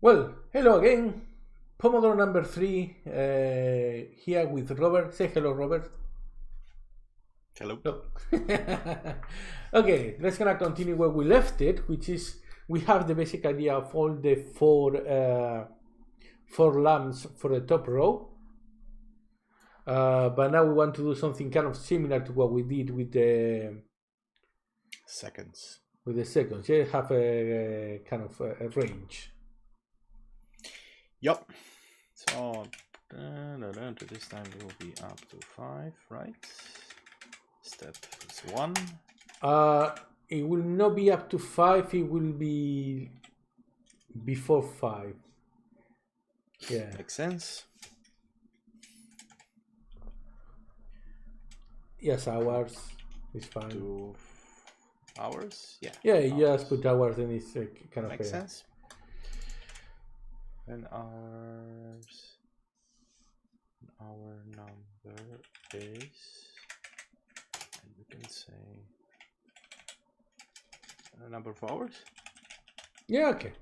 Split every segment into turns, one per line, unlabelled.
Well, hello again. Pomodoro number 3 here with Robert. Say hello, Robert.
Hello.
Oh. Okay, let's gonna continue where we left it, which is we have the basic idea of all the four lamps for the top row. But now we want to do something kind of similar to what we did with the
seconds.
With the seconds, yeah, have a kind of a range.
Yep. So this time it will be up to 5, right? Step is 1.
It will not be up to 5. It will be before 5. Yeah,
Makes sense.
Yes, hours is fine.
2 hours. Yeah.
Yeah, you
hours.
just put hours, and it's kind of
makes sense. And hours. Our number is, and we can say a number of hours.
Yeah, okay.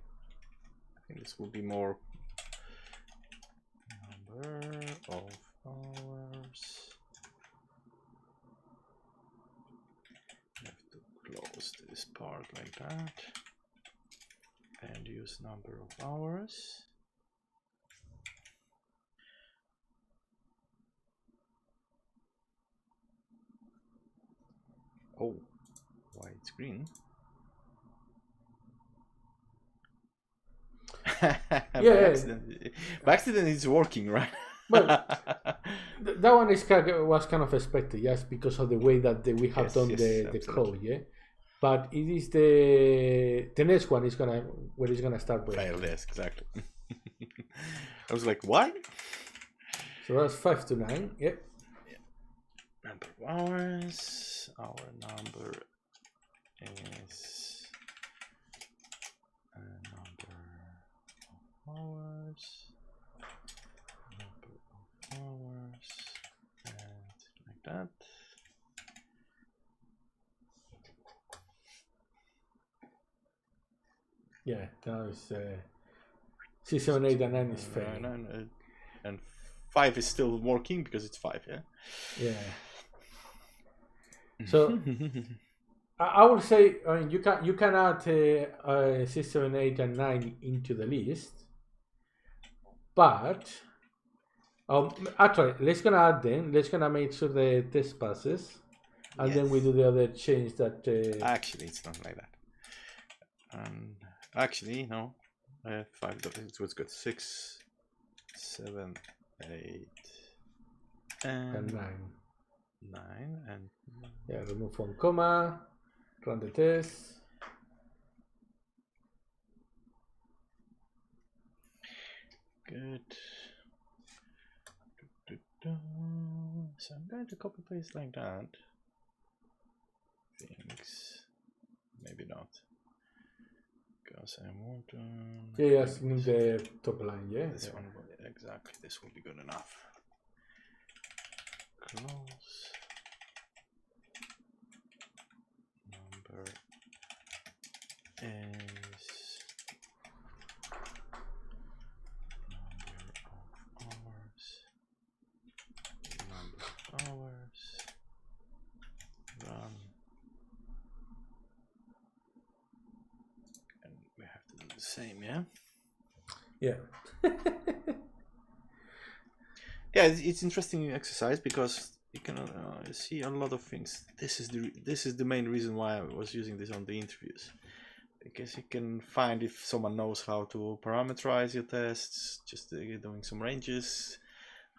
I think this will be more number of hours. I have to close this part like that and use number of hours. Oh, why it's green?
Yeah,
by accident it's working, right?
Well, that one was kind of expected, yes, because of the way that we have done the code, yeah. But it is the next one is where it's gonna start breaking.
Fail, yes, exactly. I was like, what?
So that's 5 to 9, yeah.
Number of hours. Our number is number of hours. Number of hours, and like that.
Yeah, now it's 6, 7, 8, and 9 is failing.
And 5 is still working because it's 5, yeah?
Yeah. So I would say, I mean, you can add 6, 7, 8, and 9 into the list, but actually let's gonna add them. Let's gonna make sure the test passes, and
yes.
Then we do the other change that.
Actually, it's not like that. Actually, no. 5. It was good. 6, 7, 8, and
9.
9 and
yeah, remove one comma, run the test.
Good. So I'm going to copy paste like that. Things maybe not. Because I want to.
Yeah, yes, in the top line, yeah.
This one will, exactly. This will be good enough. Close. Number is number of hours. Run. And we have to do the same, yeah?
Yeah.
Yeah, it's interesting exercise because you can see a lot of things. This is the main reason why I was using this on the interviews, because you can find if someone knows how to parameterize your tests, just doing some ranges,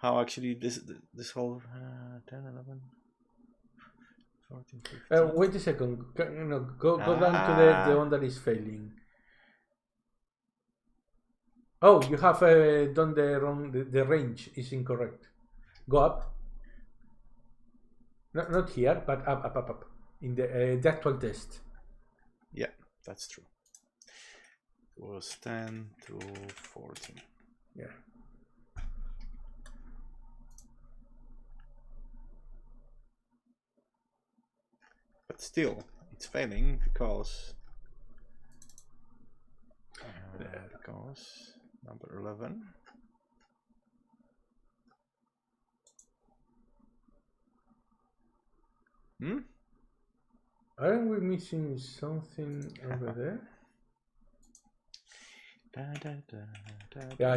how actually this whole 10, 11, 14, 15.
Wait a second. Go down to the one that is failing. Oh, you have done the wrong. The range is incorrect. Go up. No, not here, but up. In the actual test.
Yeah, that's true. It was 10 to 14.
Yeah.
But still, it's failing because number 11.
Aren't we missing something over there? Yeah.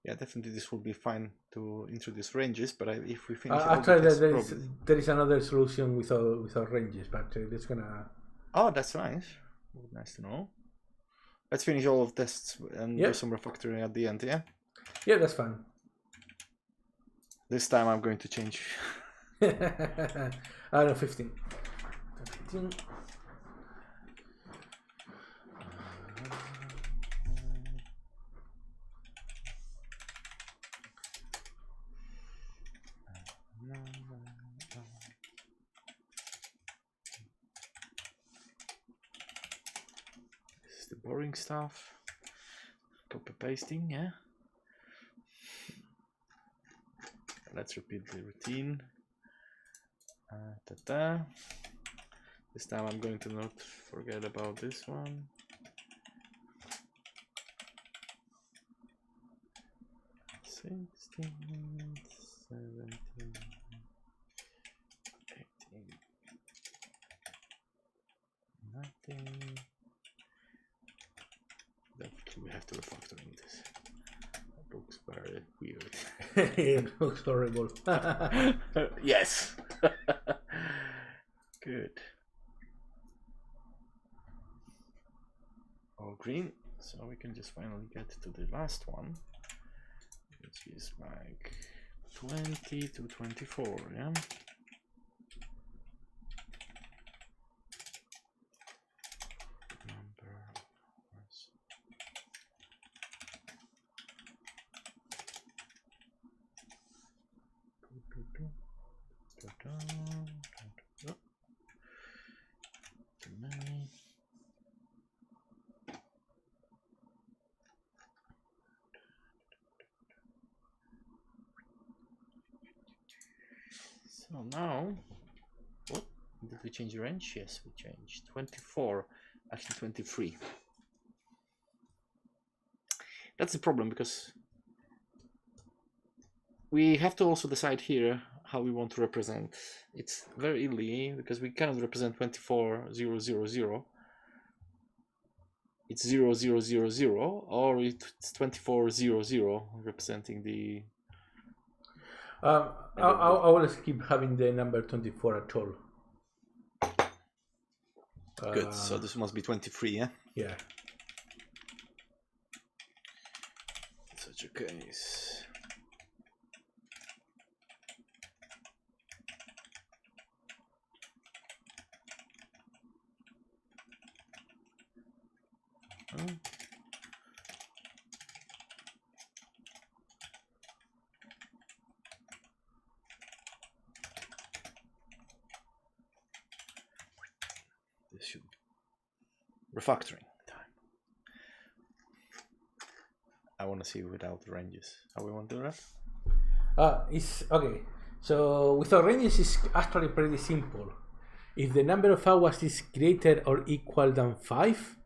Yeah, definitely this would be fine to introduce ranges, but if we finish
actually, there is another solution without ranges, but it's gonna.
Oh, that's nice. Nice to know. Let's finish all of tests and do some refactoring at the end, yeah?
Yeah, that's fine.
This time I'm going to change.
I don't know, 15. 15.
This is the boring stuff. Copy pasting, yeah. Let's repeat the routine. This time I'm going to not forget about this one. 16, 17, 18, 19. Definitely we have to refactor in this. That looks very weird.
It looks horrible.
Yes. Good. All green, so we can just finally get to the last one, which is like 20 to 24, yeah? So now, what? Did we change the range? Yes, we changed 24, actually 23. That's the problem because we have to also decide here how we want to represent. It's very early because we cannot represent 24,000. It's 0000 or it's 24,000 representing the.
I will keep having the number 24 at all.
Good. So this must be 23, yeah?
Yeah.
In such a case. This should refactoring time. I want to see without ranges. How we want to do that?
It's okay. So without ranges, it's actually pretty simple. If the number of hours is greater or equal than 5,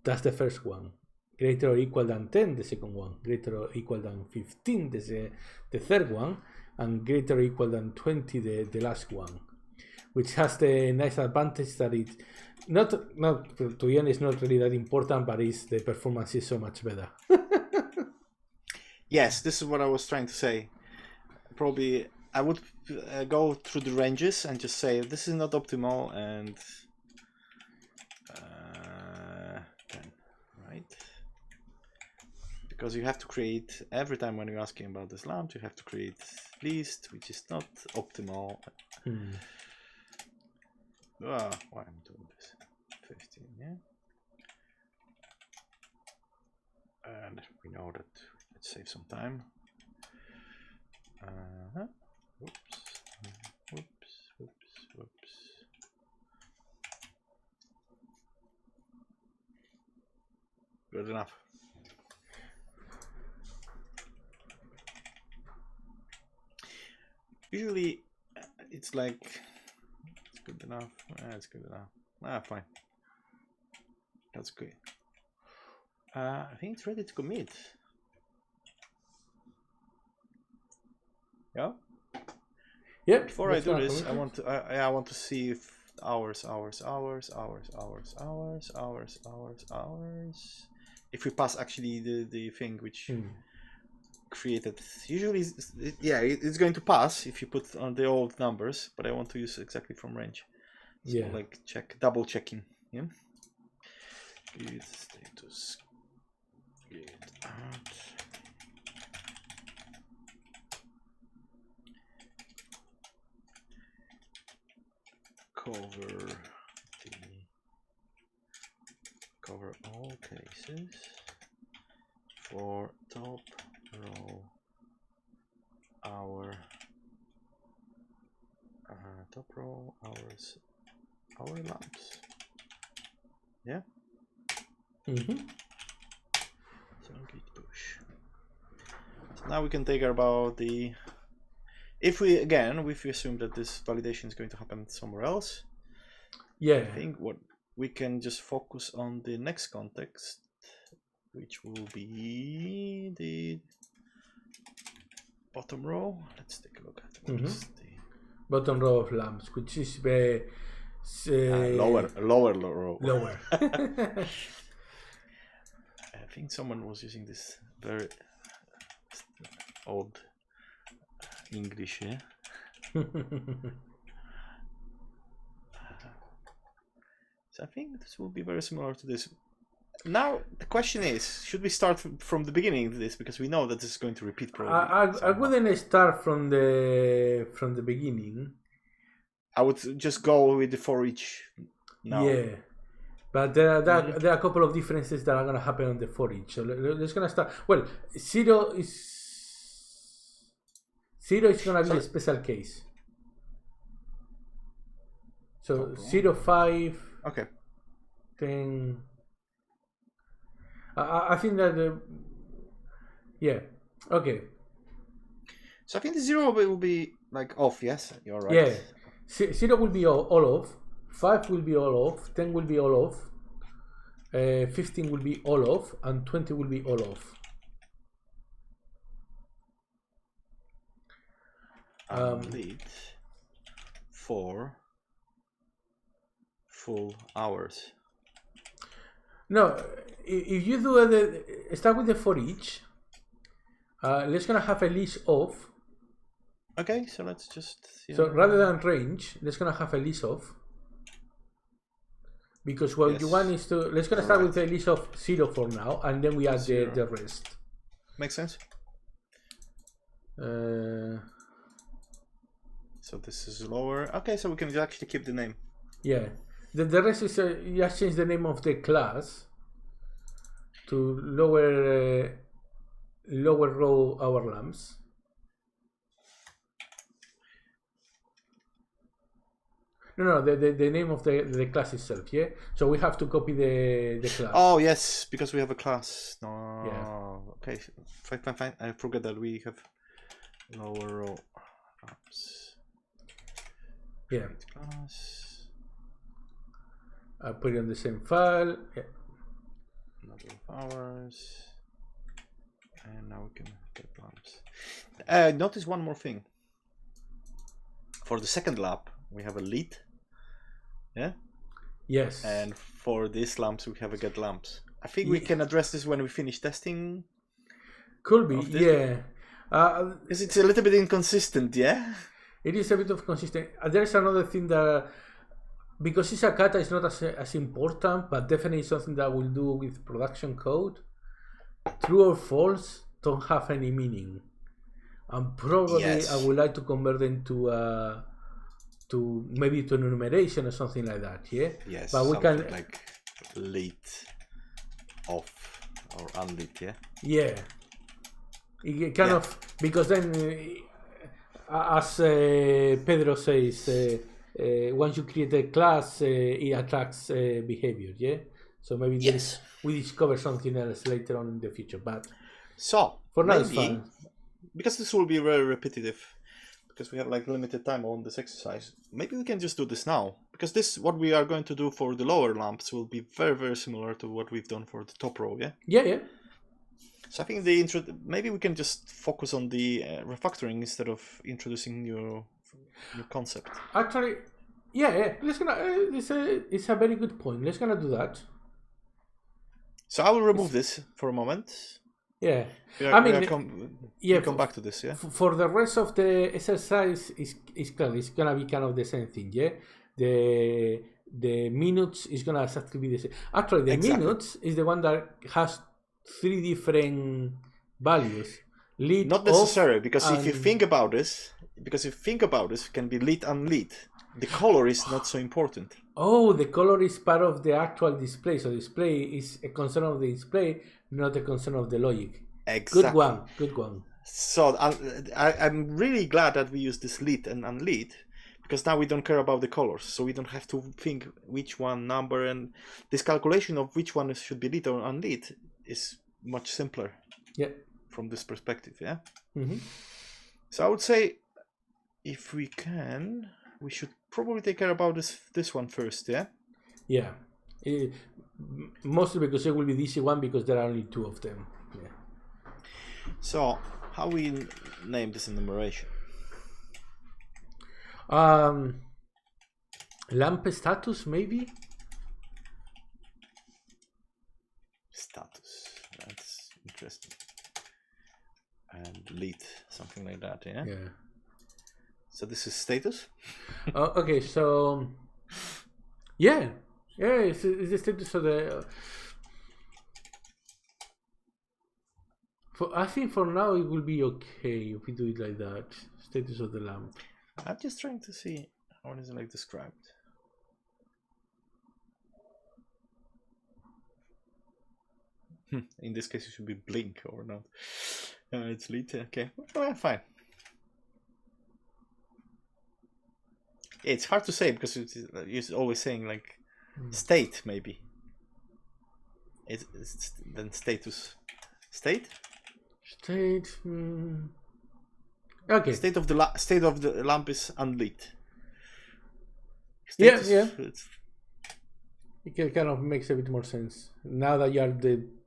that's the first one. Greater or equal than 10, the second one. Greater or equal than 15, the third one. And greater or equal than 20, the last one. Which has the nice advantage that it, not to be honest, not really that important, but the performance is so much better.
Yes, this is what I was trying to say. Probably I would go through the ranges and just say this is not optimal and 10, right? Because you have to create, every time when you're asking about this lamp, you have to create list, which is not optimal. Why am I doing this? 15, yeah. And we know that, let's save some time. Whoops. Good enough. Usually it's like good enough. That's good enough. Fine. That's good. I think it's ready to commit. Yeah.
Yeah.
Before I do this, I want to see if hours. If we pass actually the thing which created. Usually, it's going to pass if you put on the old numbers, but I want to use exactly from range. So like double checking. Yeah. Git status. Git out. Cover all cases for top row hour lamps. Yeah. So git push. So now we can take about the. If we assume that this validation is going to happen somewhere else.
Yeah.
I think what we can just focus on the next context, which will be the bottom row. Let's take a look at what is the
bottom row of lamps, which is the
lower row.
Lower.
I think someone was using this very old English, yeah. So I think this will be very similar to this. Now the question is, should we start from the beginning of this, because we know that this is going to repeat probably.
I wouldn't start from the beginning.
I would just go with the for each now.
Yeah, but there are a couple of differences that are going to happen on the for each. So let's gonna start. Well, zero is going to be a special case. So 0, 5.
Okay.
10. I think that okay.
So I think the 0 will be like off. Yes, you're right.
Yeah, 0 will be all off. 5 will be all off. 10 will be all off. 15 will be all off, and 20 will be all off.
Lead for full hours.
No, if you do start with the for each, let's gonna have a list of.
Okay, so let's just.
So rather than range, let's gonna have a list of. Because what you want is to let's gonna start with a list of 0 for now, and then we add the rest.
Makes sense. So this is lower. Okay, so we can actually keep the name.
Yeah. The rest is you just change the name of the class to lower row hour lamps. No, the name of the class itself, yeah? So we have to copy the class.
Oh, yes, because we have a class. No.
Yeah.
Okay, fine. I forget that we have lower row lamps.
Yeah.
Class.
I put it on the same file. Yeah.
Number of hours. And now we can get lamps. Notice one more thing. For the second lap, we have a lead. Yeah?
Yes.
And for these lamps, we have a get lamps. I think we can address this when we finish testing.
Could be, yeah.
Because it's a little bit inconsistent, yeah?
It is a bit of consistent. There's another thing that, because it's a kata, it's not as important, but definitely something that we'll do with production code. True or false don't have any meaning. And probably I would like to convert them to maybe to enumeration or something like that, yeah?
Yes,
but we can
like late, off, or unlit, yeah?
Yeah. It kind of, because then, as Pedro says, once you create a class, it attracts behavior, yeah? So maybe we discover something else later on in the future, but
so
for now it's fun.
Because this will be very repetitive, because we have like limited time on this exercise, maybe we can just do this now, because this what we are going to do for the lower lamps will be very, very similar to what we've done for the top row.
Yeah.
So I think maybe we can just focus on the refactoring instead of introducing new concept.
Actually, yeah. It's a very good point. Let's gonna do that.
So I will remove this for a moment.
Yeah,
we'll come back to this. Yeah.
For the rest of the exercise, is clear. It's gonna be kind of the same thing. Yeah, the minutes is gonna exactly be the same. Actually, the minutes is the one that has 3 different values. Lead,
not necessary, because if you think about this, it can be lead and lead. The color is not so important.
Oh, the color is part of the actual display. So display is a concern of the display, not a concern of the logic.
Exactly.
Good one.
So I'm really glad that we use this lead and unlead, because now we don't care about the colors. So we don't have to think which one number, and this calculation of which one should be lead or unlead is much simpler.
Yeah.
From this perspective, yeah.
Mm-hmm.
So I would say, if we can, we should probably take care about this one first, yeah.
Yeah, mostly because it will be the easy one, because there are only 2 of them. Yeah.
So how we name this enumeration?
Lamp status, maybe.
Status. That's interesting. And lead, something like that, yeah.
Yeah.
So this is status.
Okay, so yeah, it's the status of the. I think for now it will be okay if we do it like that. Status of the lamp.
I'm just trying to see how it is like described. In this case, it should be blink or not. It's lead. Okay, well, fine. It's hard to say, because it's always saying like state, maybe. It's then status. State.
Okay.
State of the lamp is unlit.
Status, yeah. It kind of makes a bit more sense now that you are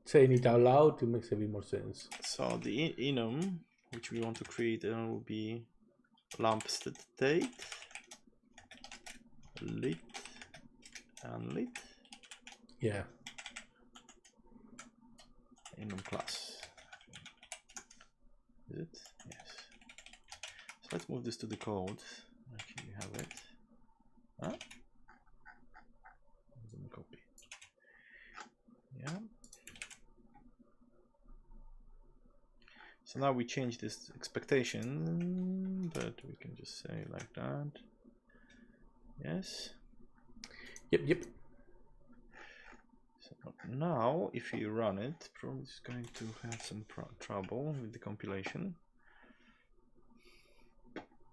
saying it out loud. It makes a bit more sense.
So the enum which we want to create will be lamp state, lit, unlit.
Yeah.
Enum class. Is it? Yes. So let's move this to the code. Actually, we have it. Huh? Copy. Yeah. So now we change this expectation, but we can just say like that. Yes.
Yep.
So now, if you run it, probably it's going to have some trouble with the compilation.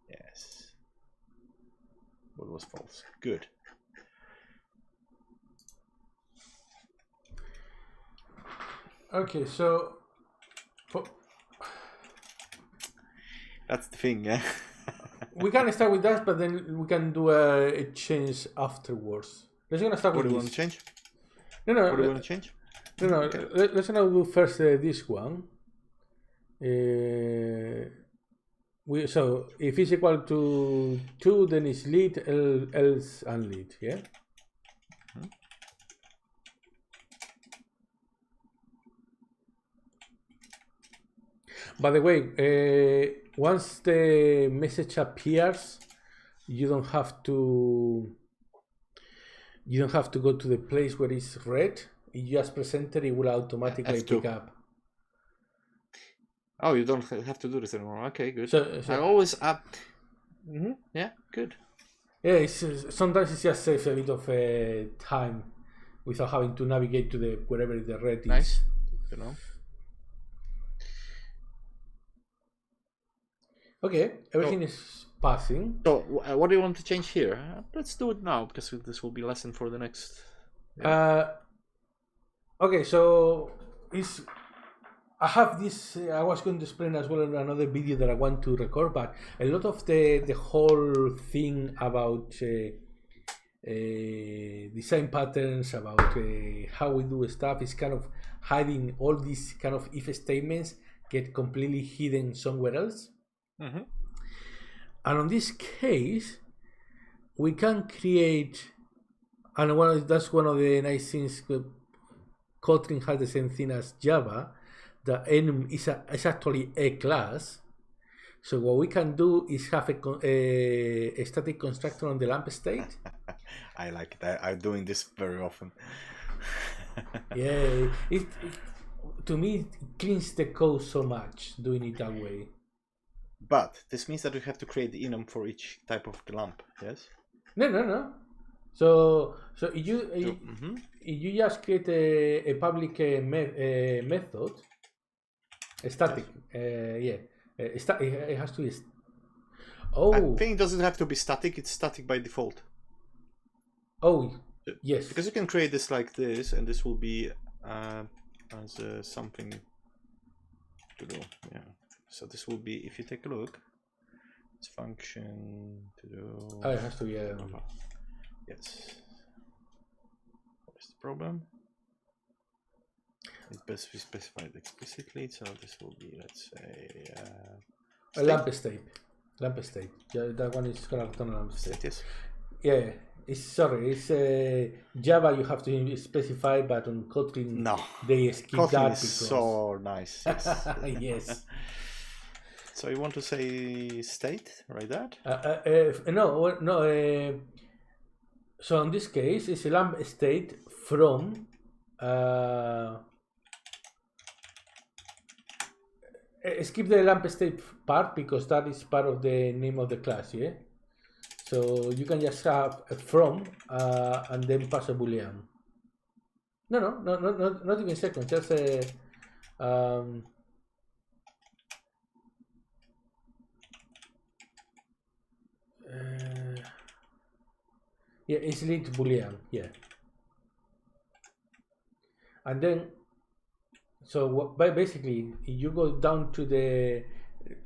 Yes. What was false? Good.
Okay, so
that's the thing, yeah.
We can start with that, but then we can do a change afterwards. Let's gonna start with
this. What do you
this.
want to change?
No.
What do you want to change?
No. Okay. Let's gonna do first this one. So if it's equal to 2, then it's lit, else unlit. Yeah. By the way, once the message appears, you don't have to go to the place where it's read. You just present it will automatically pick up.
Oh, you don't have to do this anymore. Okay, good.
So
I always up. Yeah, good.
Yeah, sometimes it just saves a bit of time without having to navigate to wherever the read is.
Nice. You know.
Okay, everything is passing.
So, what do you want to change here? Let's do it now, because this will be lesson for the next.
Okay, so it's I have this. I was going to explain as well in another video that I want to record, but a lot of the whole thing about design patterns, about how we do stuff, is kind of hiding all these kind of if statements get completely hidden somewhere else.
Mm-hmm.
And on this case, we can create, and that's one of the nice things. Kotlin has the same thing as Java. The enum is actually a class. So what we can do is have a static constructor on the lamp state.
I like it. I'm doing this very often.
Yeah, to me it cleans the code so much doing it that way.
But this means that we have to create the enum for each type of the lamp. Yes.
No. So if you just create a public method, a static, it has to be.
I think it doesn't have to be static. It's static by default.
Oh, yes.
Because you can create this like this, and this will be as something to do. Yeah. So this will be, if you take a look, it's function to do.
Oh, it has to be.
Yes. What is the problem? It's best we specified explicitly. So this will be, let's say,
a lamp state. Lamp state. Yeah, that one is gonna return a lamp state.
Yes.
Yeah. It's Java. You have to specify, but on Kotlin, they skip
Kotlin
that
is
because
so nice. Yes.
yes.
So you want to say state, right? That?
No. So in this case, it's a lamp state from. Skip the lamp state part because that is part of the name of the class, yeah. So you can just have a from and then pass a boolean. No, not even second. Just a. Yeah, it's lit boolean. Yeah, and then. So basically, if you go down to the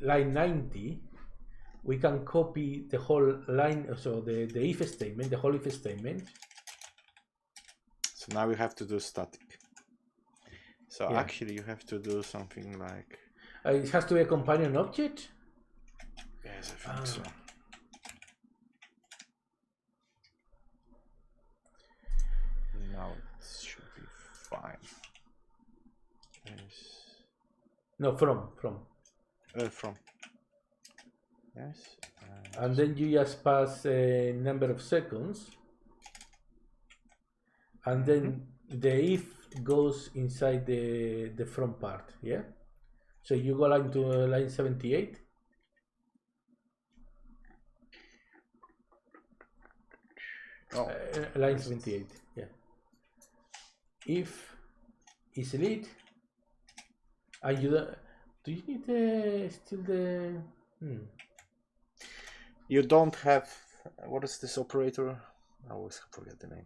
line 90, we can copy the whole line, so the if statement, the whole if statement.
So now we have to do static. So actually you have to do something like...
it has to be a companion object?
Yes, I think so. Now it should be fine.
No, from.
Yes.
And then you just pass a number of seconds. And then the if goes inside the from part, yeah? So you go to line 78. Line 78, yeah. If is lit, and you do you need still the?
You don't have, what is this operator? I always forget the name.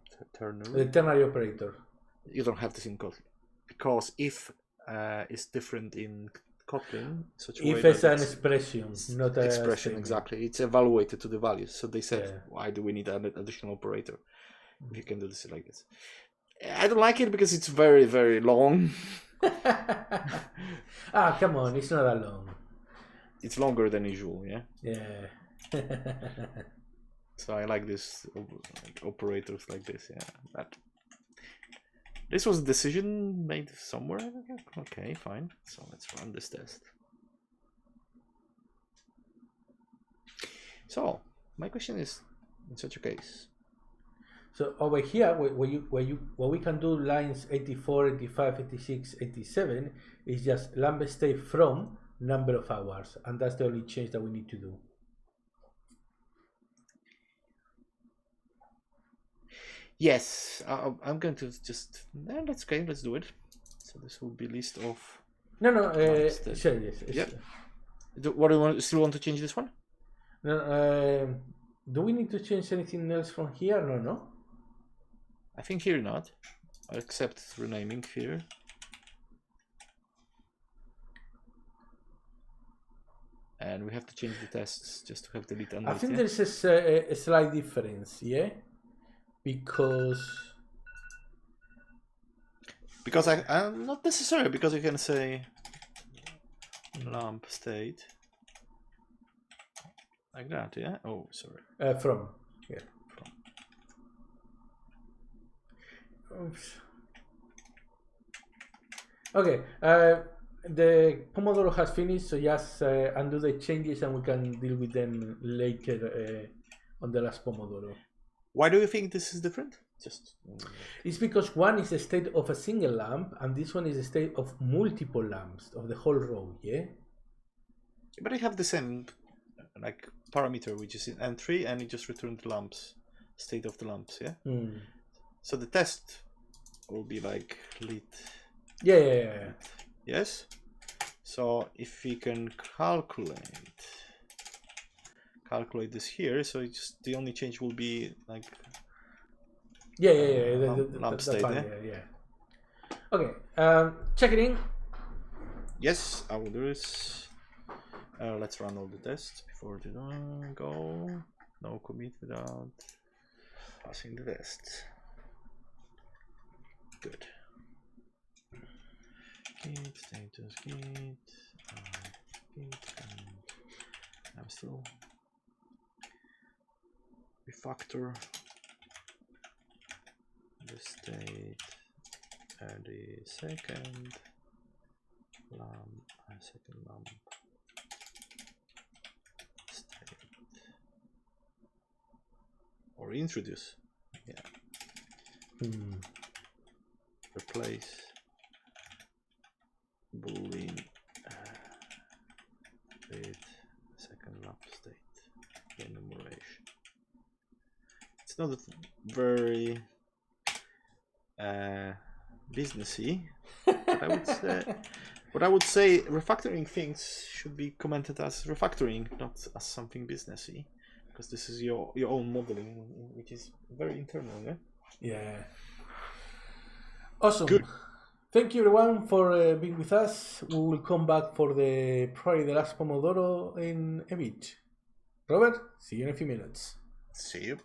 The ternary operator.
You don't have this in Kotlin because if is different in Kotlin. Such a
if
way
it's an expression, not an
expression. Exactly, it's evaluated to the values. So they said, why do we need an additional operator if you can do this like this? I don't like it because it's very, very long.
Come on, it's not that long.
It's longer than usual, yeah?
Yeah.
So I like this operators like this, yeah. But this was a decision made somewhere. Okay, fine. So let's run this test. So my question is, in such a case.
So over here, what we can do lines 84, 85, 86, 87 is just lamp state from number of hours, and that's the only change that we need to do.
Yes, I'm going to just. That's okay. Let's do it. So this will be list of.
No. Sure. Yes.
Yeah. What do you want? Still want to change this one?
No. Do we need to change anything else from here? No.
I think here not, except renaming here. and we have to change the tests just to have delete and
I think there's a slight difference, yeah, because
I'm not necessarily, because you can say lamp state like that, yeah. Oh, sorry.
From. Oops. Okay. The Pomodoro has finished, so just undo the changes and we can deal with them later on the last Pomodoro.
Why do you think this is different?
It's because one is a state of a single lamp and this one is a state of multiple lamps of the whole row, yeah?
But I have the same like parameter, which is in N3, and it just returned the lamps, state of the lamps, yeah? So the test will be like lit.
Yeah.
Yes? So if we can calculate this here, so it's just the only change will be like lamp state,
yeah. Okay, check it in.
Yes, I will do this. Let's run all the tests before they go. No commit without passing the test. Good. Git status git. I'm still refactor the state and the second lamp state, or introduce, replace boolean with second lamp state enumeration. It's not very businessy, but I would say refactoring things should be commented as refactoring, not as something businessy, because this is your own modeling, which is very internal.
Yeah. Awesome.
Good.
Thank you everyone for being with us. We will come back for probably the last Pomodoro in a bit. Robert, see you in a few minutes.
See you.